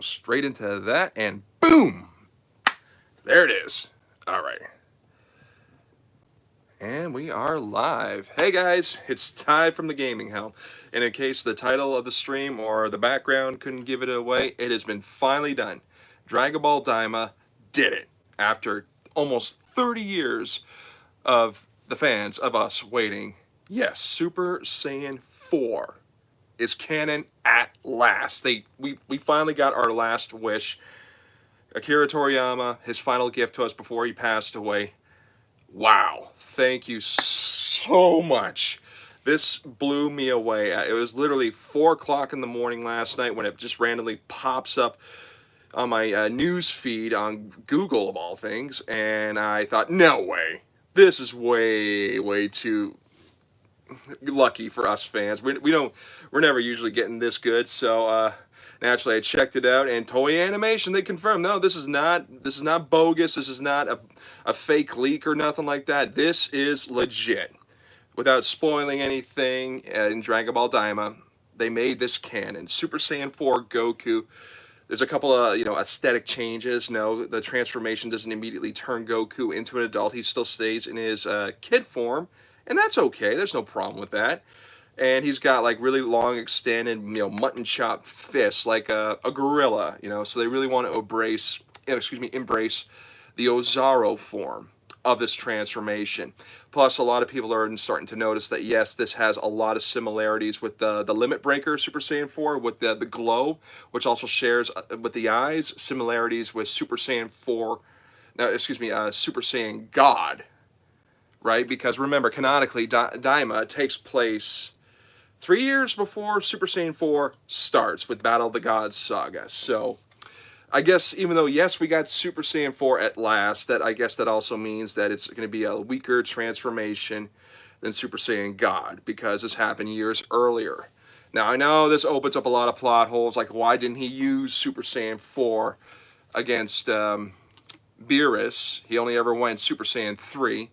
Straight into that, and boom! There it is. All right. And we are live. Hey guys, it's Ty from the Gaming Helm. And in case the title of the stream or the background couldn't give it away, it has been finally done. Dragon Ball Daima did it. After almost 30 years of the fans, of us waiting. Yes, Super Saiyan 4 is canon at last. We finally got our last wish. Akira Toriyama, his final gift to us before he passed away. Wow, thank you so much. This blew me away. It was literally 4 o'clock in the morning last night when it just randomly pops up on my news feed on Google, of all things, and I thought, no way. This is way too lucky for us fans. We're never usually getting this good, so naturally I checked it out, and Toei Animation, they confirmed, no, this is not bogus, this is not a fake leak or nothing like that. This is legit. Without spoiling anything, in Dragon Ball Daima, they made this canon. Super Saiyan 4 Goku. There's a couple of, aesthetic changes. No, the transformation doesn't immediately turn Goku into an adult. He still stays in his kid form, and that's okay. There's no problem with that. And he's got like really long, extended, mutton chop fists, like a gorilla. So they really want to embrace the Ozaru form of this transformation. Plus, a lot of people are starting to notice that, yes, this has a lot of similarities with the Limit Breaker Super Saiyan 4, with the glow, which also shares with the eyes, similarities with Super Saiyan 4, Super Saiyan God, right? Because remember, canonically, Daima takes place 3 years before Super Saiyan 4 starts with Battle of the Gods saga. So I guess even though, yes, we got Super Saiyan 4 at last, I guess that also means that it's going to be a weaker transformation than Super Saiyan God, because this happened years earlier. Now, I know this opens up a lot of plot holes, like why didn't he use Super Saiyan 4 against Beerus? He only ever went Super Saiyan 3.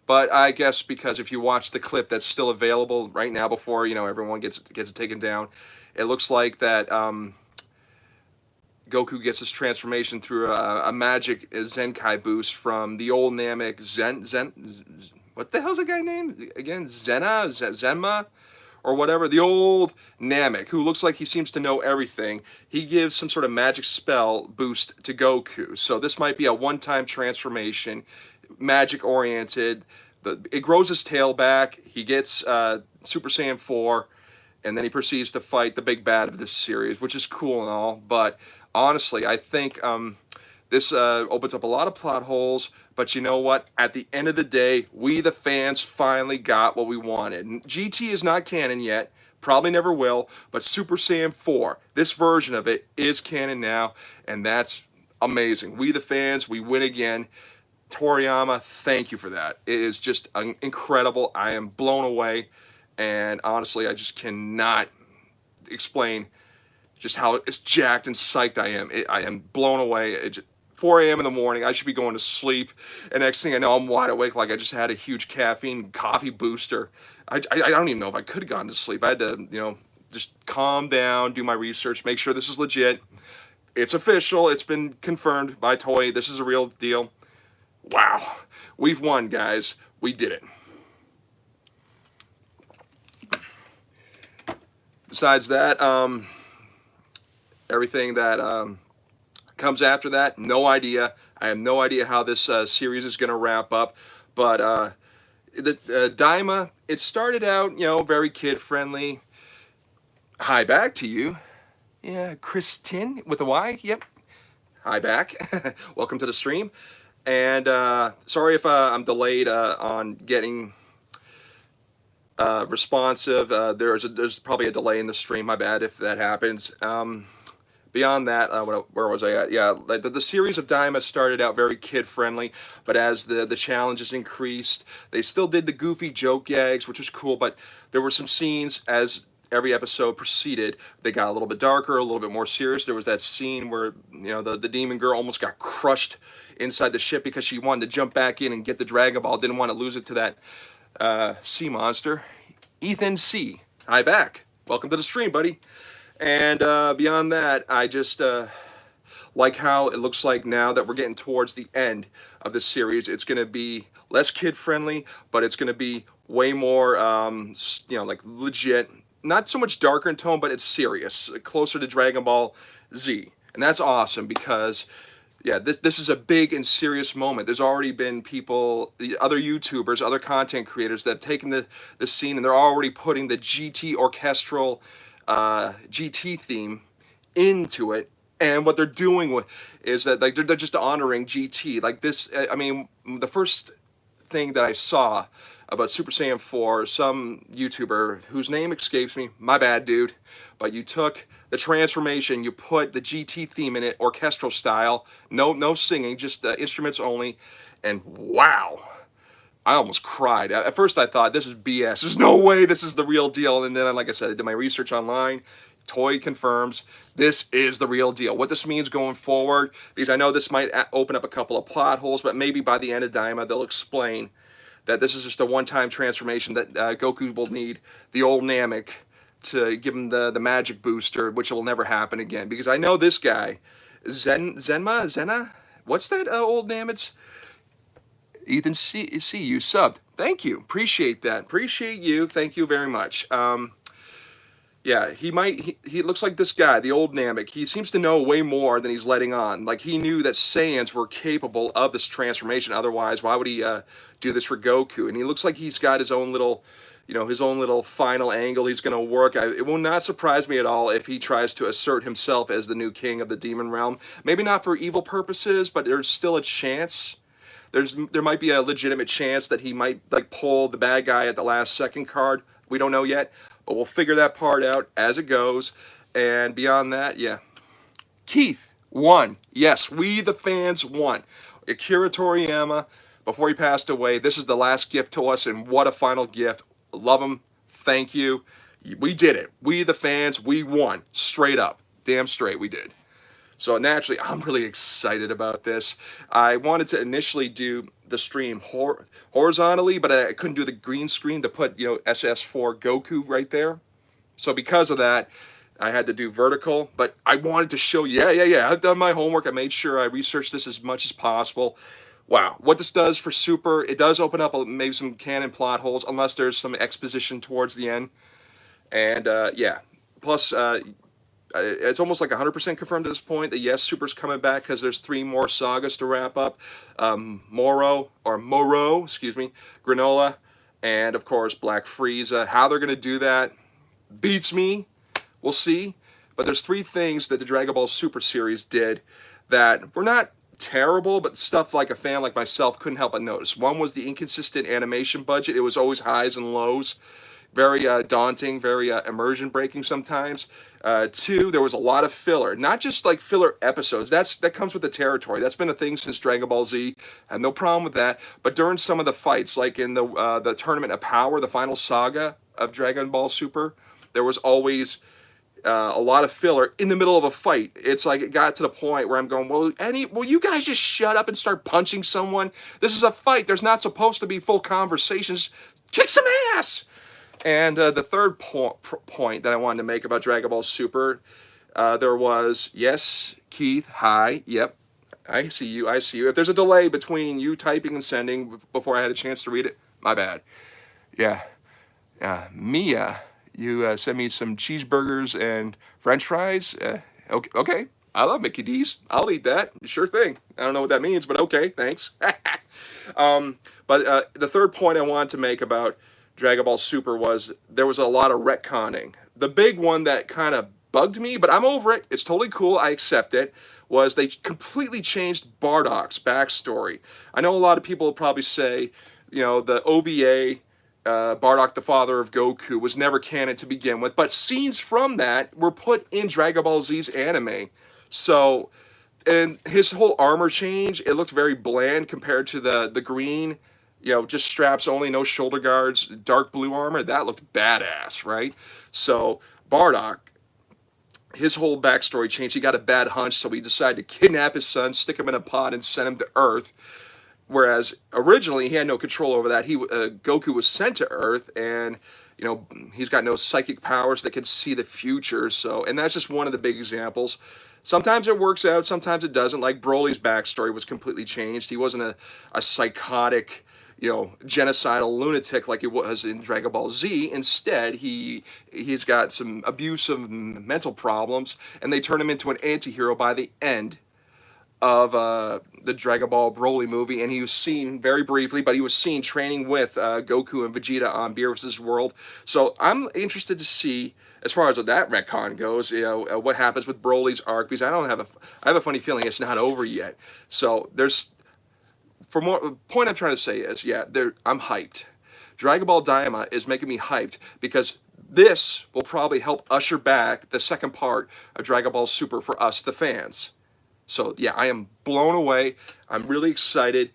But I guess because if you watch the clip that's still available right now before, everyone gets it taken down, it looks like that Goku gets his transformation through a magic Zenkai boost from the old Namek what the hell's that guy named again? Zenma? Or whatever, the old Namek, who looks like he seems to know everything. He gives some sort of magic spell boost to Goku. So this might be a one-time transformation, magic-oriented. It grows his tail back. He gets Super Saiyan 4, and then he proceeds to fight the big bad of this series, which is cool and all. But honestly, I think this opens up a lot of plot holes. But you know what? At the end of the day, we the fans finally got what we wanted. GT is not canon yet. Probably never will. But Super Saiyan 4, this version of it, is canon now. And that's amazing. We the fans, we win again. Toriyama, thank you for that. It is just incredible. I am blown away. And honestly, I just cannot explain just how jacked and psyched I am. I am blown away. 4 a.m. in the morning, I should be going to sleep, and next thing I know, I'm wide awake like I just had a huge caffeine coffee booster. I don't even know if I could have gone to sleep. I had to, just calm down, do my research, make sure this is legit. It's official. It's been confirmed by Toei. This is a real deal. Wow. We've won, guys. We did it. Besides that, everything that comes after that, no idea. I have no idea how this series is going to wrap up. But the Daima, it started out, very kid-friendly. Hi back to you. Yeah, Kristin with a Y. Yep. Hi back. Welcome to the stream. And sorry if I'm delayed on getting responsive. There's probably a delay in the stream. My bad if that happens. Beyond that, where was I at? Yeah, the series of Daima started out very kid-friendly, but as the challenges increased, they still did the goofy joke gags, which was cool, but there were some scenes as every episode proceeded, they got a little bit darker, a little bit more serious. There was that scene where, the demon girl almost got crushed inside the ship because she wanted to jump back in and get the Dragon Ball, didn't want to lose it to that sea monster. Ethan C. Hi back. Welcome to the stream, buddy. And beyond that, I just like how it looks like now that we're getting towards the end of the series. It's going to be less kid friendly, but it's going to be way more, like legit. Not so much darker in tone, but it's serious, closer to Dragon Ball Z, and that's awesome because yeah, this is a big and serious moment. There's already been people, the other YouTubers, other content creators that have taken the scene and they're already putting the GT orchestral GT theme into it. And what they're doing with is that like they're just honoring GT. Like this, I mean, the first thing that I saw about Super Saiyan 4, some YouTuber whose name escapes me, my bad, dude, but you took the transformation, you put the GT theme in it, orchestral style, no singing, just instruments only, and wow, I almost cried. At first I thought, this is BS, there's no way this is the real deal, and then, like I said, I did my research online. Toy confirms this is the real deal. What this means going forward, because I know this might open up a couple of plot holes, but maybe by the end of Daima they'll explain that this is just a one-time transformation, that Goku will need the old Namek to give him the magic booster, which will never happen again. Because I know this guy, Zena? What's that old Namek? Ethan C, you subbed. Thank you. Appreciate that. Appreciate you. Thank you very much. Yeah, he looks like this guy, the old Namek. He seems to know way more than he's letting on. Like, he knew that Saiyans were capable of this transformation. Otherwise, why would he do this for Goku? And he looks like he's got his own little, his own little final angle he's going to work. It will not surprise me at all if he tries to assert himself as the new king of the Demon Realm. Maybe not for evil purposes, but there's still a chance. There might be a legitimate chance that he might like pull the bad guy at the last second card. We don't know yet, but we'll figure that part out as it goes. And beyond that, yeah. Keith won. Yes, we the fans won. Akira Toriyama, before he passed away, this is the last gift to us, and what a final gift. Love him. Thank you. We did it. We the fans, we won. Straight up. Damn straight we did. So naturally, I'm really excited about this. I wanted to initially do the stream horizontally, but I couldn't do the green screen to put, SS4 Goku right there. So because of that, I had to do vertical, but I wanted to show you, yeah, I've done my homework. I made sure I researched this as much as possible. Wow, what this does for Super, it does open up maybe some canon plot holes, unless there's some exposition towards the end. And yeah, plus it's almost like 100% confirmed at this point that yes, Super's coming back because there's 3 more sagas to wrap up. Moro, excuse me, Granola, and of course Black Frieza. How they're going to do that beats me. We'll see. But there's 3 things that the Dragon Ball Super series did that were not terrible, but stuff like a fan like myself couldn't help but notice. One was the inconsistent animation budget. It was always highs and lows. Very daunting, very immersion breaking sometimes. 2, there was a lot of filler, not just like filler episodes. That comes with the territory. That's been a thing since Dragon Ball Z. I have no problem with that. But during some of the fights, like in the Tournament of Power, the final saga of Dragon Ball Super, there was always a lot of filler in the middle of a fight. It's like it got to the point where I'm going, will you guys just shut up and start punching someone? This is a fight. There's not supposed to be full conversations. Kick some ass! And the third point that I wanted to make about Dragon Ball Super, there was, yes, Keith, hi, yep, I see you. If there's a delay between you typing and sending before I had a chance to read it, my bad. Yeah, Mia, you sent me some cheeseburgers and French fries. Okay, I love Mickey D's. I'll eat that, sure thing. I don't know what that means, but okay, thanks. But the third point I wanted to make about Dragon Ball Super was there was a lot of retconning. The big one that kind of bugged me, but I'm over it. It's totally cool. I accept it. Was they completely changed Bardock's backstory. I know a lot of people will probably say, the OVA, Bardock, the father of Goku, was never canon to begin with, but scenes from that were put in Dragon Ball Z's anime. So, and his whole armor change, it looked very bland compared to the green, just straps only, no shoulder guards, dark blue armor. That looked badass, right? So Bardock, his whole backstory changed. He got a bad hunch, so he decided to kidnap his son, stick him in a pod, and send him to Earth. Whereas originally he had no control over that. Goku was sent to Earth, and You know, he's got no psychic powers that can see the future. So, and that's just one of the big examples. Sometimes it works out, sometimes it doesn't. Like Broly's backstory was completely changed. He wasn't a psychotic, you know, genocidal lunatic like he was in Dragon Ball Z. Instead, he's got some abusive mental problems, and they turn him into an anti-hero by the end of the Dragon Ball Broly movie, and he was seen very briefly, but he was seen training with Goku and Vegeta on Beer vs. World. So I'm interested to see, as far as that retcon goes, you know, what happens with Broly's arc, because I have a funny feeling it's not over yet. So there's, for more, point I'm trying to say is, yeah, I'm hyped. Dragon Ball Daima is making me hyped because this will probably help usher back the second part of Dragon Ball Super for us, the fans. So yeah, I am blown away. I'm really excited.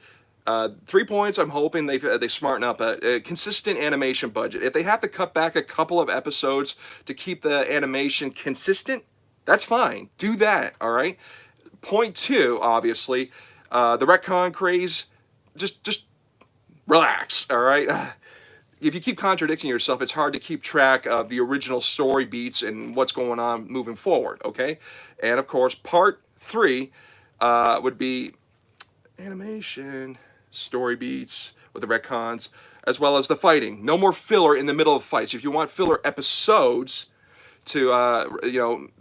3 points. I'm hoping they smarten up a consistent animation budget. If they have to cut back a couple of episodes to keep the animation consistent, that's fine. Do that. All right. Point 2, obviously, the retcon craze. Just relax. All right. If you keep contradicting yourself, it's hard to keep track of the original story beats and what's going on moving forward. Okay. And of course, part 3 would be animation, story beats with the retcons, as well as the fighting. No more filler in the middle of fights. If you want filler episodes to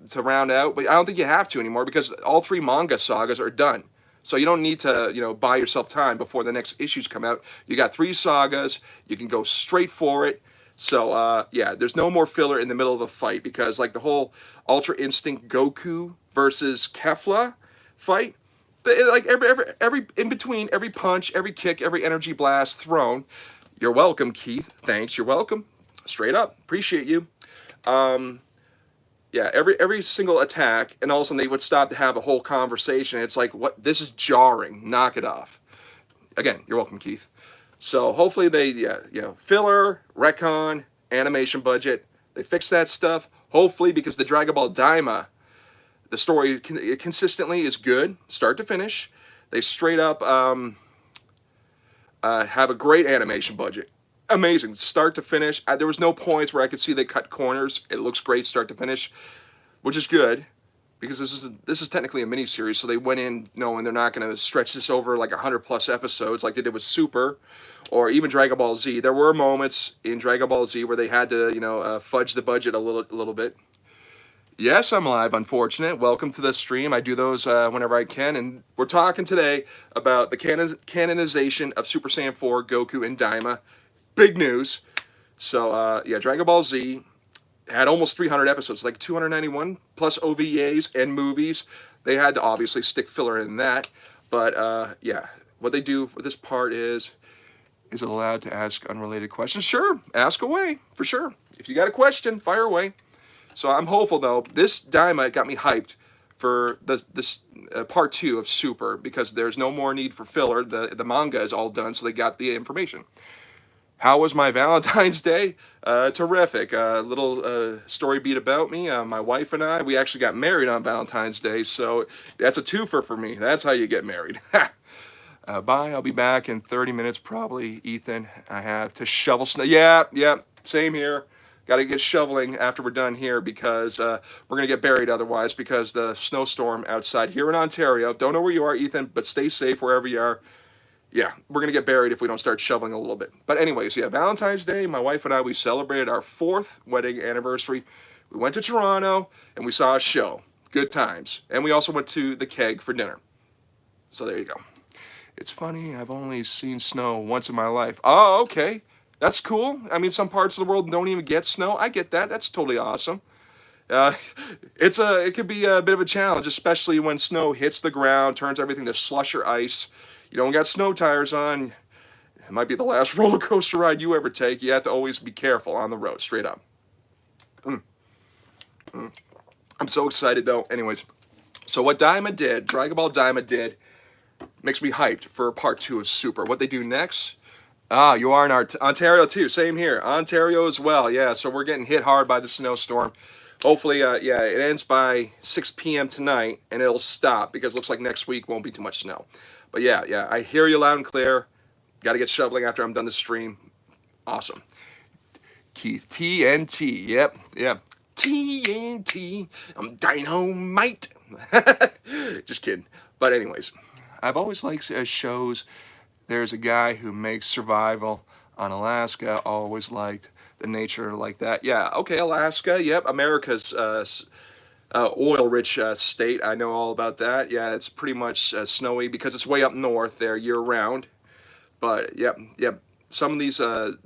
to round out, but I don't think you have to anymore because all 3 manga sagas are done. So you don't need to buy yourself time before the next issues come out. You got 3 sagas. You can go straight for it. So yeah, there's no more filler in the middle of a fight because like the whole Ultra Instinct Goku versus Kefla fight, like every in between every punch, every kick, every energy blast thrown. You're welcome, Keith. Thanks. You're welcome. Straight up, appreciate you. Yeah, every single attack, and all of a sudden they would stop to have a whole conversation. It's like, what? This is jarring. Knock it off. Again, you're welcome, Keith. So hopefully they, filler, retcon, animation budget, they fix that stuff. Hopefully, because the Dragon Ball Daima, the story consistently is good, start to finish. They straight up have a great animation budget. Amazing, start to finish. There was no points where I could see they cut corners. It looks great, start to finish, which is good. Because this is technically a mini-series, so they went in knowing they're not going to stretch this over like 100+ episodes like they did with Super, or even Dragon Ball Z. There were moments in Dragon Ball Z where they had to, fudge the budget a little bit. Yes, I'm live, unfortunate. Welcome to the stream. I do those whenever I can, and we're talking today about the canonization of Super Saiyan 4, Goku, and Daima. Big news. So, yeah, Dragon Ball Z had almost 300 episodes, like 291 plus OVAs and movies. They had to obviously stick filler in that. But yeah, what they do with this part is it allowed to ask unrelated questions? Sure, ask away, for sure. If you got a question, fire away. So I'm hopeful though. This Daima got me hyped for this part 2 of Super because there's no more need for filler. The manga is all done, so they got the information. How was my Valentine's Day? Terrific. A little story beat about me. My wife and I, we actually got married on Valentine's Day, so that's a twofer for me. That's how you get married. Bye. I'll be back in 30 minutes probably, Ethan. I have to shovel snow. Yeah, same here. Got to get shoveling after we're done here because we're going to get buried otherwise because the snowstorm outside here in Ontario. Don't know where you are, Ethan, but stay safe wherever you are. Yeah, we're going to get buried if we don't start shoveling a little bit. But anyways, yeah, Valentine's Day, my wife and I, we celebrated our 4th wedding anniversary. We went to Toronto, and we saw a show. Good times. And we also went to the Keg for dinner. So there you go. It's funny, I've only seen snow once in my life. Oh, okay. That's cool. I mean, some parts of the world don't even get snow. I get that. That's totally awesome. It could be a bit of a challenge, especially when snow hits the ground, turns everything to slush or ice. You don't got snow tires on, it might be the last roller coaster ride you ever take. You have to always be careful on the road, straight up. I'm so excited though. Anyways, so what Daima did, Dragon Ball Daima did, makes me hyped for part 2 of Super. What they do next? Ah, you are in Ontario too. Same here. Ontario as well. Yeah, so we're getting hit hard by the snowstorm. Hopefully, yeah, it ends by 6 p.m. tonight, and it'll stop because it looks like next week won't be too much snow. But yeah, I hear you loud and clear. Got to get shoveling after I'm done the stream. Awesome. Keith, TNT, yep, yep. TNT, I'm dynamite. Just kidding. But anyways, I've always liked shows. There's a guy who makes survival on Alaska. Always liked the nature like that. Yeah, okay, Alaska, yep, America's oil-rich state. I know all about that. Yeah, it's pretty much snowy because it's way up north there year-round. But yep, yep. Some of these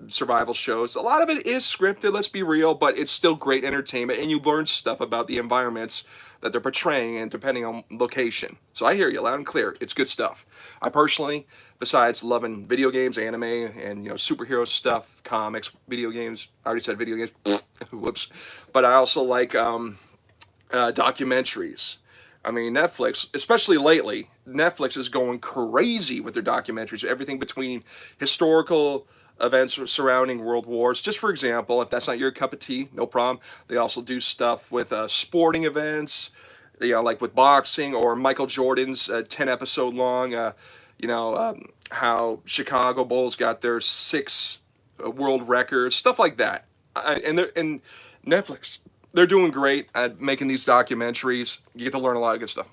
survival shows, a lot of it is scripted, let's be real, but it's still great entertainment, and you learn stuff about the environments that they're portraying, and depending on location. So I hear you loud and clear. It's good stuff. I personally, besides loving video games, anime, and superhero stuff, comics, video games. I already said video games. Whoops. But I also like documentaries. I mean, Netflix, especially lately, Netflix is going crazy with their documentaries. Everything between historical events surrounding world wars. Just for example, if that's not your cup of tea, no problem. They also do stuff with sporting events, like with boxing or Michael Jordan's 10-episode long, how Chicago Bulls got their 6 world records, stuff like that. And Netflix, they're doing great at making these documentaries. You get to learn a lot of good stuff.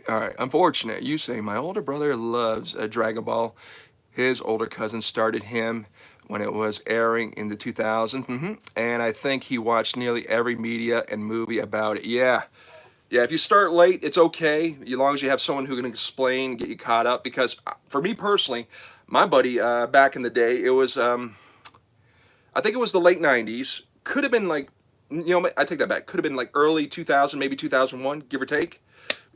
All right, unfortunate. You say, my older brother loves Dragon Ball. His older cousin started him when it was airing in the 2000s. And I think he watched nearly every media and movie about it. Yeah, if you start late, it's okay, as long as you have someone who can explain, get you caught up. Because for me personally, my buddy, back in the day, it was, I think it was the late 90s. Could have been like, I take that back. Could have been like early 2000, maybe 2001, give or take.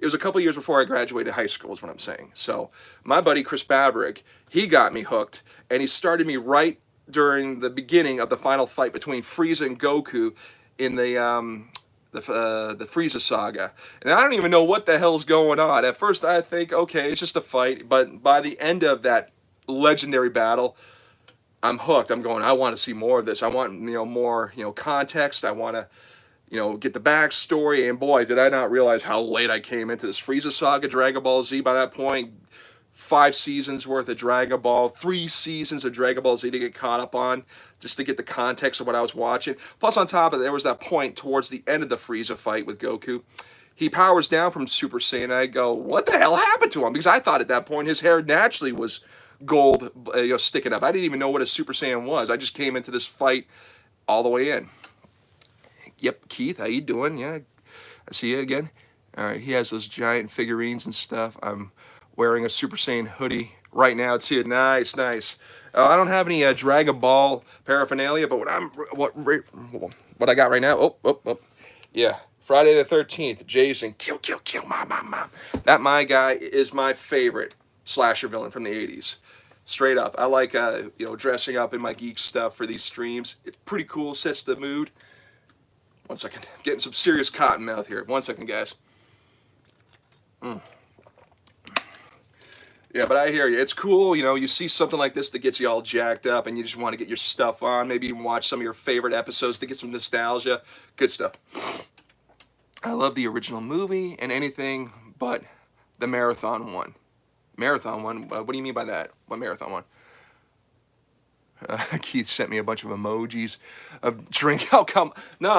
It was a couple years before I graduated high school is what I'm saying. So my buddy Chris Babrick, he got me hooked, and he started me right during the beginning of the final fight between Frieza and Goku in the Frieza saga. And I don't even know what the hell's going on. At first I think, okay, it's just a fight. But by the end of that legendary battle, I'm hooked. I'm going, I want to see more of this. I want, more, context. I want to, get the backstory. And boy, did I not realize how late I came into this Frieza saga, Dragon Ball Z by that point. 5 seasons worth of Dragon Ball, 3 seasons of Dragon Ball Z to get caught up on, just to get the context of what I was watching. Plus, on top of it, there was that point towards the end of the Frieza fight with Goku. He powers down from Super Saiyan. I go, what the hell happened to him? Because I thought at that point his hair naturally was gold, sticking up. I didn't even know what a Super Saiyan was. I just came into this fight all the way in. Yep, Keith, how you doing? Yeah, I see you again. All right, he has those giant figurines and stuff. I'm wearing a Super Saiyan hoodie right now too. Nice, nice. I don't have any Dragon Ball paraphernalia, but what I got right now? Oh, yeah. Friday the 13th, Jason, kill, mom. That my guy is my favorite slasher villain from the 80s. Straight up. I like, dressing up in my geek stuff for these streams. It's pretty cool, sets the mood. One second. I'm getting some serious cotton mouth here. 1 second, guys. Yeah, but I hear you. It's cool, you see something like this that gets you all jacked up and you just want to get your stuff on. Maybe even watch some of your favorite episodes to get some nostalgia. Good stuff. I love the original movie and anything but the marathon one. Marathon one? What do you mean by that? What marathon one? Keith sent me a bunch of emojis of drink. How come? No,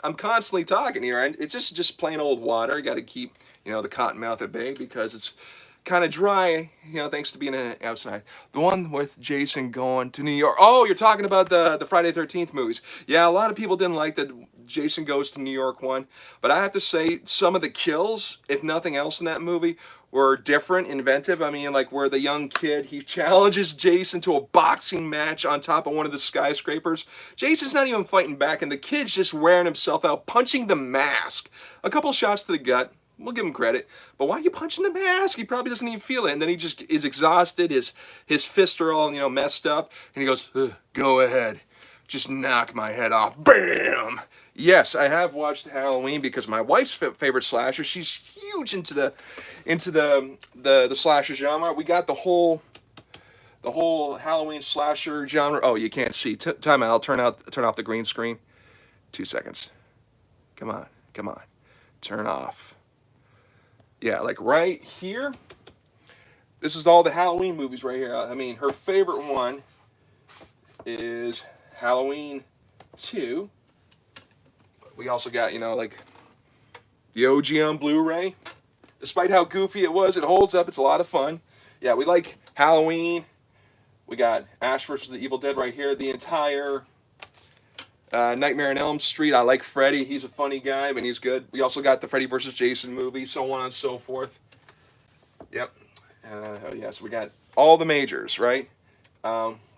I'm constantly talking here. And it's just plain old water. I got to keep, the cotton mouth at bay because it's kind of dry, thanks to being outside. The one with Jason going to New York. Oh, you're talking about the Friday the 13th movies. Yeah, a lot of people didn't like the Jason Goes to New York one, but I have to say some of the kills, if nothing else in that movie, were different, inventive. I mean, like where the young kid, he challenges Jason to a boxing match on top of one of the skyscrapers. Jason's not even fighting back, and the kid's just wearing himself out, punching the mask. A couple shots to the gut. We'll give him credit. But why are you punching the mask? He probably doesn't even feel it. And then he just is exhausted. His fists are all, messed up. And he goes, go ahead. Just knock my head off. Bam! Yes, I have watched Halloween because my wife's favorite slasher. She's huge into the slasher genre. We got the whole Halloween slasher genre. Oh, you can't see. Time out. I'll turn off the green screen. 2 seconds. Come on. Turn off. Yeah, like right here. This is all the Halloween movies right here. I mean, her favorite one is Halloween 2. We also got, you know, like the OG on Blu-ray. Despite how goofy it was, it holds up. It's a lot of fun. Yeah, we like Halloween. We got Ash vs. the Evil Dead right here. The entire Nightmare on Elm Street. I like Freddy. He's a funny guy, and he's good. We also got the Freddy vs. Jason movie, so on and so forth. Yep. Yeah, so we got all the majors, right?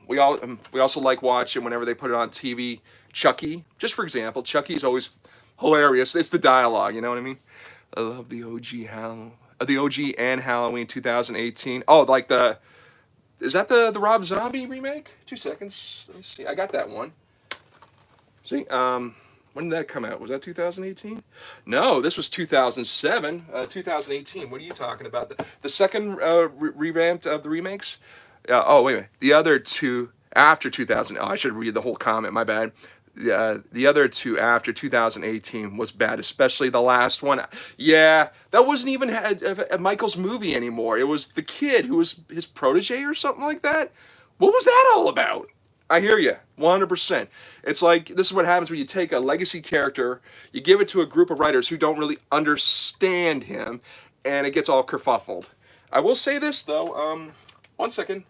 We also like watching whenever they put it on TV. Chucky, just for example, Chucky is always hilarious. It's the dialogue, you know what I mean? I love the OG and Halloween 2018. Oh, like is that the Rob Zombie remake? 2 seconds. Let me see. I got that one. See, when did that come out? Was that 2018? No, this was 2007. 2018. What are you talking about? The second revamped of the remakes? Oh, wait a minute. The other two after 2000. Oh, I should read the whole comment. My bad. The other two after 2018 was bad, especially the last one. Yeah, that wasn't even a Michael's movie anymore. It was the kid who was his protege or something like that. What was that all about? I hear you, 100%. It's like, this is what happens when you take a legacy character, you give it to a group of writers who don't really understand him, and it gets all kerfuffled. I will say this, though. 1 second.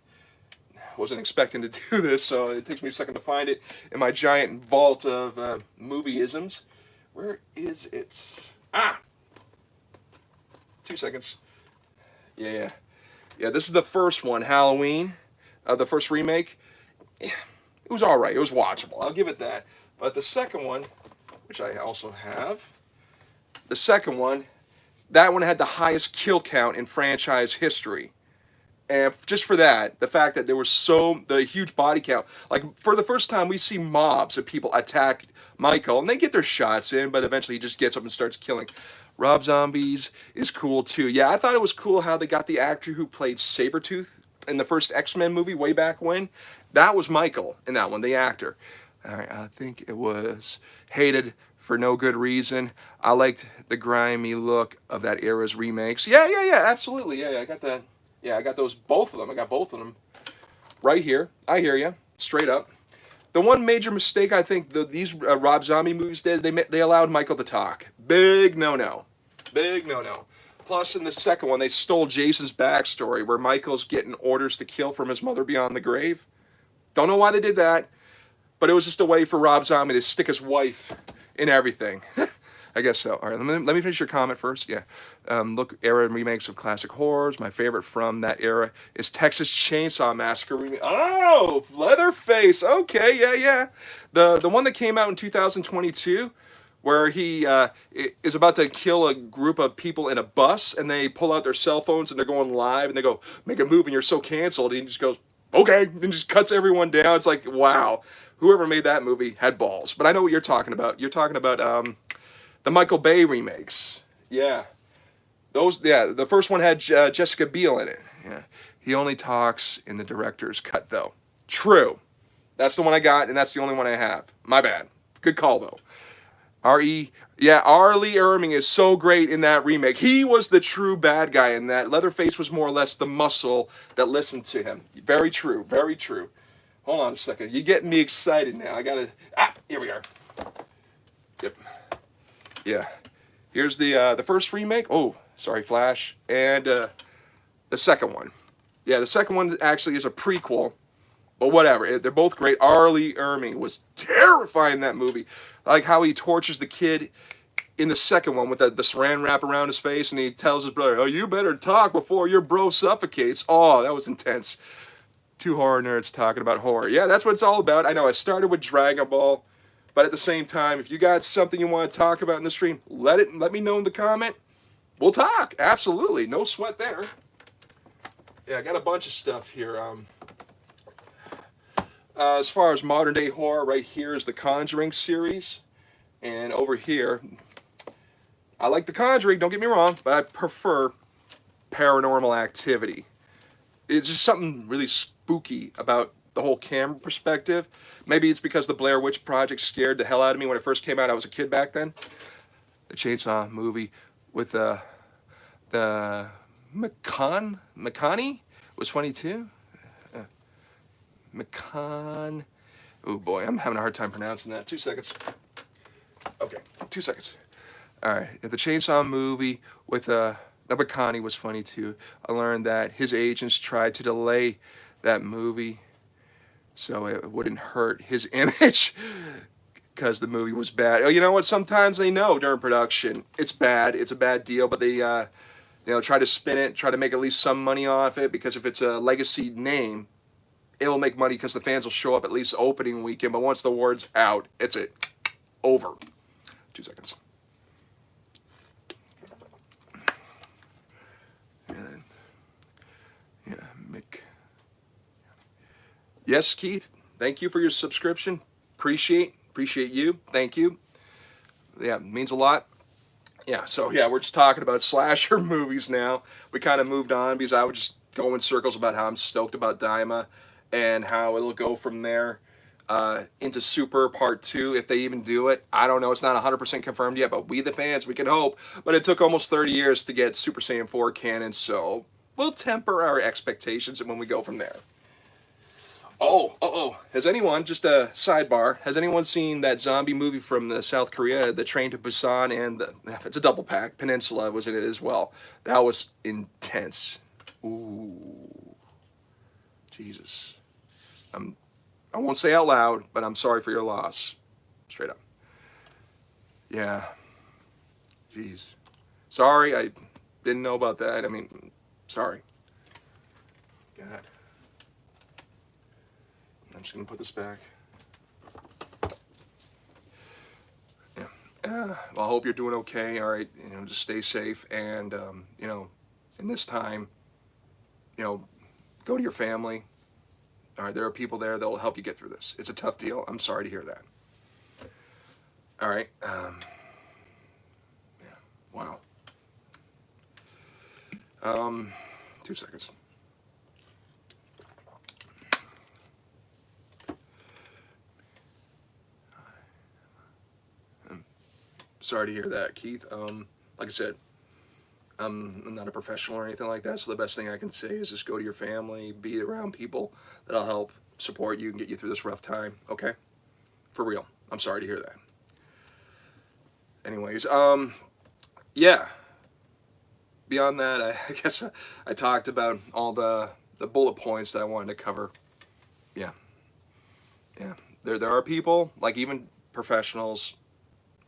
Wasn't expecting to do this, so it takes me a second to find it in my giant vault of movie-isms. Where is it? Ah! 2 seconds. Yeah. This is the first one, Halloween, the first remake. It was all right. It was watchable. I'll give it that. But the second one, which I also have, the second one, that one had the highest kill count in franchise history. And just for that, the fact that there was the huge body count, like for the first time we see mobs of people attack Michael, and they get their shots in, but eventually he just gets up and starts killing. Rob Zombies is cool too. Yeah, I thought it was cool how they got the actor who played Sabretooth in the first X-Men movie way back when. That was Michael in that one, the actor. All right, I think it was hated for no good reason. I liked the grimy look of that era's remakes. Yeah, absolutely. Yeah, I got that. Yeah, I got both of them. I got both of them right here. I hear you, straight up. The one major mistake I think these Rob Zombie movies did, they allowed Michael to talk. Big no-no. Big no-no. Plus, in the second one, they stole Jason's backstory, where Michael's getting orders to kill from his mother beyond the grave. Don't know why they did that, but it was just a way for Rob Zombie to stick his wife in everything. I guess so. All right, let me finish your comment first. Yeah. Look, era remakes of classic horrors. My favorite from that era is Texas Chainsaw Massacre remake. Oh, Leatherface. Okay, yeah. The one that came out in 2022, where he is about to kill a group of people in a bus, and they pull out their cell phones, and they're going live, and they go, make a move, and you're so canceled. And he just goes, okay, and just cuts everyone down. It's like, wow. Whoever made that movie had balls. But I know what you're talking about. You're talking about the Michael Bay remakes. Yeah. The first one had Jessica Biel in it. Yeah. He only talks in the director's cut, though. True. That's the one I got, and that's the only one I have. My bad. Good call, though. R. Lee Erming is so great in that remake. He was the true bad guy in that. Leatherface was more or less the muscle that listened to him. Very true. Very true. Hold on a second. You're getting me excited now. I gotta... here we are. Yep. Yeah. Here's the first remake. Oh, sorry, Flash. And the second one. Yeah, the second one actually is a prequel. But whatever. They're both great. R. Lee Erming was terrifying in that movie. I like how he tortures the kid in the second one with the saran wrap around his face, and he tells his brother, oh, you better talk before your bro suffocates. Oh, that was intense. Two horror nerds talking about horror. Yeah, that's what it's all about. I know I started with Dragon Ball, but at the same time, if you got something you want to talk about in the stream, let me know in the comment. We'll talk. Absolutely. No sweat there. Yeah, I got a bunch of stuff here. As far as modern day horror, right here is the Conjuring series. And over here, I like the Conjuring, don't get me wrong, but I prefer Paranormal Activity. It's just something really spooky about the whole camera perspective. Maybe it's because the Blair Witch Project scared the hell out of me when it first came out. I was a kid back then. The Chainsaw movie with the McConaughey was funny too. Oh boy, I'm having a hard time pronouncing that. 2 seconds. Okay, 2 seconds. All right, the Chainsaw movie with Nabakani was funny too. I learned that his agents tried to delay that movie so it wouldn't hurt his image because the movie was bad. Oh, you know what? Sometimes they know during production it's bad. It's a bad deal, but they try to spin it, try to make at least some money off it, because if it's a legacy name, it will make money because the fans will show up at least opening weekend. But once the word's out, it's over. 2 seconds. And, yeah, Mick. Yes, Keith. Thank you for your subscription. Appreciate you. Thank you. Yeah, it means a lot. Yeah, so yeah, we're just talking about slasher movies now. We kind of moved on because I would just go in circles about how I'm stoked about Daima and how it'll go from there into Super Part 2, if they even do it. I don't know. It's not 100% confirmed yet, but we the fans, we can hope. But it took almost 30 years to get Super Saiyan 4 canon, so we'll temper our expectations when we go from there. Oh, has anyone, just a sidebar, has anyone seen that zombie movie from the South Korea, The Train to Busan, and it's a double pack, Peninsula was in it as well. That was intense. Ooh. Jesus. I won't say out loud, but I'm sorry for your loss. Straight up. Yeah. Jeez. Sorry, I didn't know about that. I mean, sorry. God. I'm just going to put this back. Yeah. Well, I hope you're doing okay. All right. Just stay safe. And, in this time, go to your family. All right. There are people there that will help you get through this. It's a tough deal. I'm sorry to hear that. All right. Yeah. Wow. 2 seconds. Sorry to hear that, Keith. Like I said, I'm not a professional or anything like that, so the best thing I can say is just go to your family, be around people that'll help support you and get you through this rough time, okay? For real. I'm sorry to hear that. Anyways, yeah. Beyond that, I guess I talked about all the bullet points that I wanted to cover. Yeah. Yeah. There are people, like even professionals,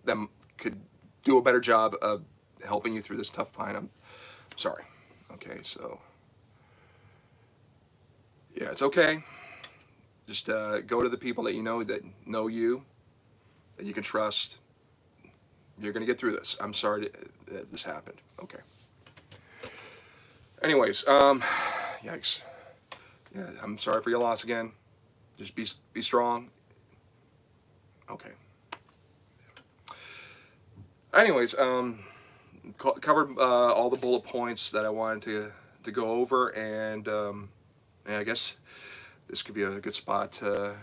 that could do a better job of helping you through this tough time. I'm sorry. Okay, so yeah, it's okay. Just go to the people that that know you, that you can trust. You're gonna get through this. I'm sorry that this happened. Okay. Anyways, yikes. Yeah, I'm sorry for your loss again. Just be strong. Okay. Anyways, covered all the bullet points that I wanted to go over, and I guess this could be a good spot to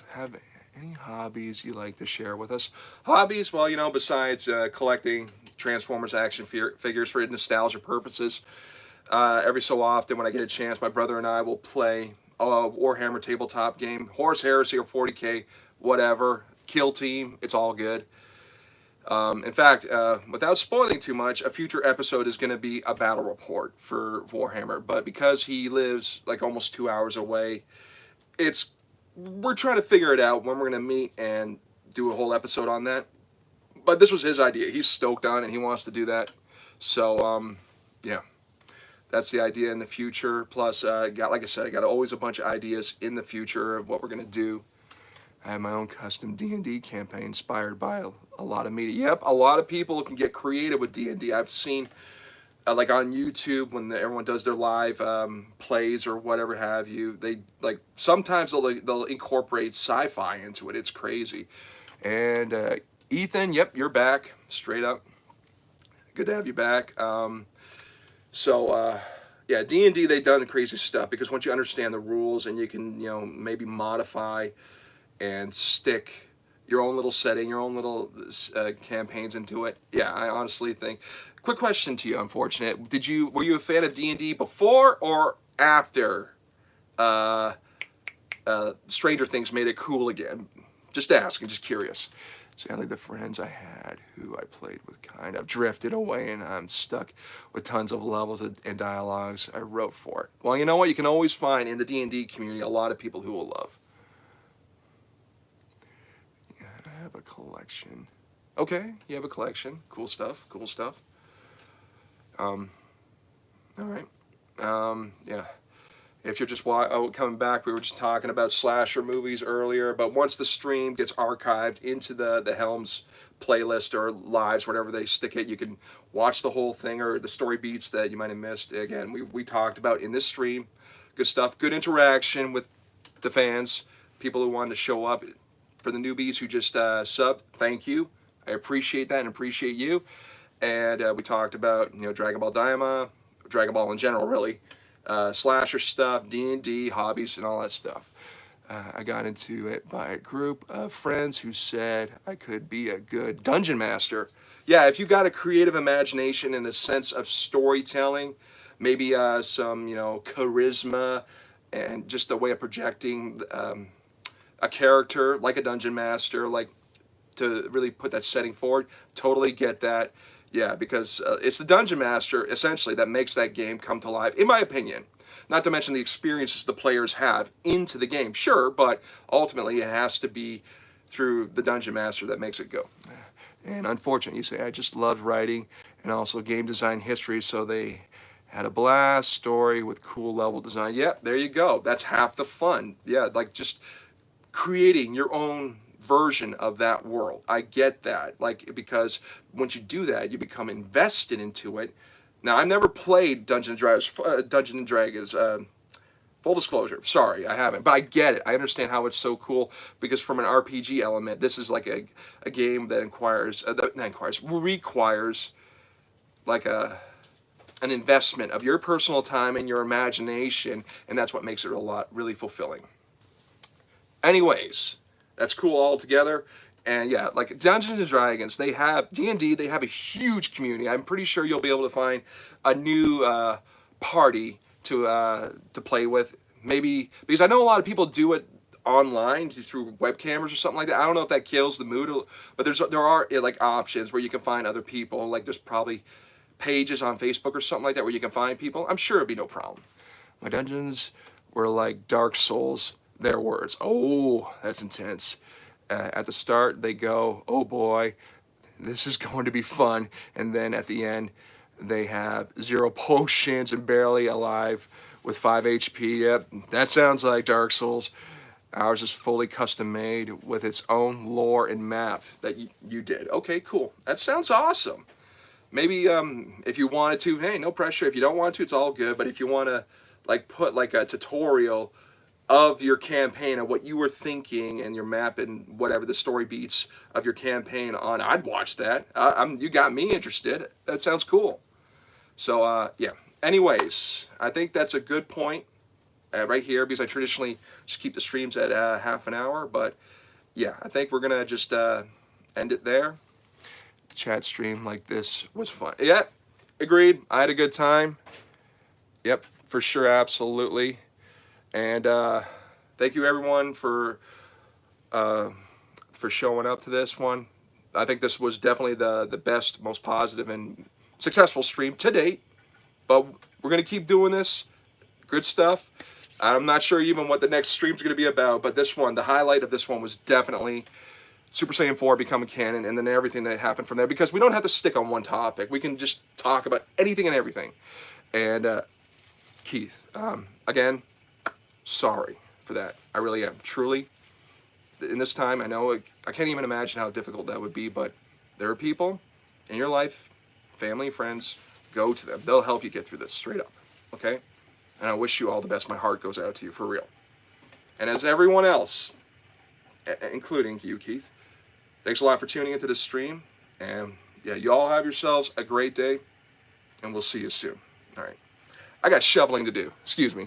have any hobbies you like to share with us. Hobbies, well, besides collecting Transformers action figures for nostalgia purposes, every so often when I get a chance, my brother and I will play a Warhammer tabletop game, Horus Heresy or 40K, whatever, Kill Team, it's all good. In fact, without spoiling too much, a future episode is going to be a battle report for Warhammer, but because he lives like almost 2 hours away, we're trying to figure it out when we're going to meet and do a whole episode on that. But this was his idea. He's stoked on it, and he wants to do that. So, yeah, that's the idea in the future. Plus, like I said, I got always a bunch of ideas in the future of what we're going to do. I have my own custom D&D campaign inspired by a lot of media. Yep, a lot of people can get creative with D&D. I've seen, like on YouTube, when everyone does their live plays or whatever have you, they sometimes they'll incorporate sci-fi into it. It's crazy. And Ethan, yep, you're back, straight up. Good to have you back. Yeah, D&D, they've done crazy stuff because once you understand the rules and you can maybe modify and stick your own little setting, your own little campaigns into it. Yeah, I honestly think. Quick question to you, Unfortunate. Were you a fan of D&D before or after Stranger Things made it cool again. Just asking, just curious. Sadly, the friends I had who I played with kind of drifted away, and I'm stuck with tons of levels and dialogues I wrote for it. Well, you know what? You can always find in the D&D community a lot of people who will love. Yeah, I have a collection. Okay, you have a collection. Cool stuff, cool stuff. All right. Yeah. If you're just coming back, we were just talking about slasher movies earlier, but once the stream gets archived into the Helm's playlist or lives, whatever they stick it, you can watch the whole thing or the story beats that you might have missed. Again, we talked about in this stream, good stuff, good interaction with the fans, people who wanted to show up. For the newbies who just subbed, thank you. I appreciate that and appreciate you. And we talked about, Dragon Ball Daima, Dragon Ball in general, really. Slasher stuff, D&D, hobbies, and all that stuff. I got into it by a group of friends who said I could be a good dungeon master. Yeah, if you got a creative imagination and a sense of storytelling, maybe some, charisma, and just a way of projecting a character like a dungeon master, like to really put that setting forward, totally get that. Yeah, because it's the Dungeon Master, essentially, that makes that game come to life, in my opinion. Not to mention the experiences the players have into the game, sure, but ultimately it has to be through the Dungeon Master that makes it go. And unfortunately, you say, I just loved writing and also game design history, so they had a blast story with cool level design. Yeah, there you go. That's half the fun. Yeah, like just creating your own version of that world. I get that, because once you do that, you become invested into it. Now, I've never played Dungeons and Dragons. Full disclosure, sorry, I haven't, but I get it. I understand how it's so cool because from an RPG element, this is like a game that requires like an investment of your personal time and your imagination, and that's what makes it really fulfilling. Anyways, that's cool altogether. And yeah, like Dungeons and Dragons, they have D&D. They have a huge community. I'm pretty sure you'll be able to find a new party to play with. Maybe because I know a lot of people do it online through web cameras or something like that. I don't know if that kills the mood, but there are like options where you can find other people. Like there's probably pages on Facebook or something like that where you can find people. I'm sure it'd be no problem. My dungeons were like Dark Souls. Their words. Oh, that's intense. At the start, they go, oh boy, this is going to be fun. And then at the end, they have 0 potions and barely alive with 5 HP. Yep, that sounds like Dark Souls. Ours is fully custom made with its own lore and map that you did. Okay, cool. That sounds awesome. Maybe if you wanted to, hey, no pressure. If you don't want to, it's all good. But if you want to like put like a tutorial of your campaign, of what you were thinking and your map and whatever the story beats of your campaign on, I'd watch that. You got me interested. That sounds cool. So yeah, anyways, I think that's a good point right here because I traditionally just keep the streams at half an hour, but yeah, I think we're gonna just end it there. Chat stream like this was fun. Yeah, agreed. I had a good time. Yep, for sure, absolutely. And thank you everyone for showing up to this one. I think this was definitely the best, most positive, and successful stream to date. But we're gonna keep doing this. Good stuff. I'm not sure even what the next stream's gonna be about, but this one, the highlight of this one was definitely Super Saiyan 4 becoming canon, and then everything that happened from there. Because we don't have to stick on one topic. We can just talk about anything and everything. And Keith, again, sorry for that. I really am. Truly, in this time, I know I can't even imagine how difficult that would be, but there are people in your life, family, friends, go to them. They'll help you get through this, straight up, okay? And I wish you all the best. My heart goes out to you, for real. And as everyone else, including you, Keith, thanks a lot for tuning into this stream. And yeah, you all have yourselves a great day, and we'll see you soon. All right. I got shoveling to do. Excuse me.